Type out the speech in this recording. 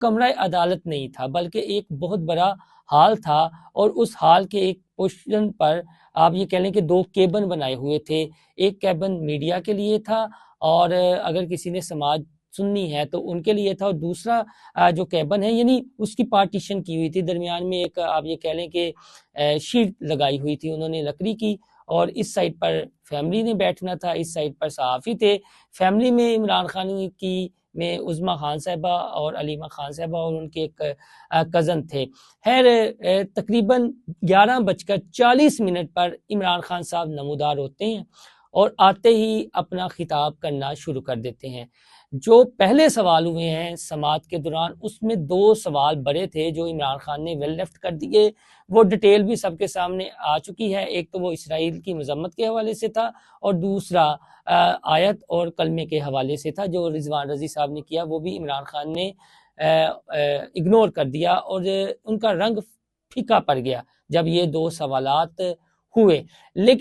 کمرہ عدالت نہیں تھا بلکہ ایک بہت بڑا ہال تھا، اور اس ہال کے ایک پورشن پر آپ یہ کہہ لیں کہ 2 کیبن بنائے ہوئے تھے۔ ایک کیبن میڈیا کے لیے تھا، اور اگر کسی نے سماج سننی ہے تو ان کے لیے تھا، اور دوسرا جو کیبن ہے یعنی اس کی پارٹیشن کی ہوئی تھی، درمیان میں ایک آپ یہ کہہ لیں کہ شیٹ لگائی ہوئی تھی انہوں نے لکڑی کی، اور اس سائڈ پر فیملی نے بیٹھنا تھا، اس سائڈ پر صحافی تھے۔ فیملی میں عمران خان کی میں عظمیٰ خان صاحبہ اور علیمہ خان صاحبہ اور ان کے ایک کزن تھے۔ خیر تقریباً 11:40 پر عمران خان صاحب نمودار ہوتے ہیں اور آتے ہی اپنا خطاب کرنا شروع کر دیتے ہیں۔ جو پہلے سوال ہوئے ہیں سماعت کے دوران، اس میں 2 سوال بڑے تھے جو عمران خان نے ویل لیفٹ کر دیے، وہ ڈیٹیل بھی سب کے سامنے آ چکی ہے۔ ایک تو وہ اسرائیل کی مذمت کے حوالے سے تھا، اور دوسرا آیت اور کلمے کے حوالے سے تھا جو رضوان رضی صاحب نے کیا، وہ بھی عمران خان نے اگنور کر دیا، اور ان کا رنگ پھیکا پڑ گیا جب یہ 2 سوالات ہوئے۔ لیکن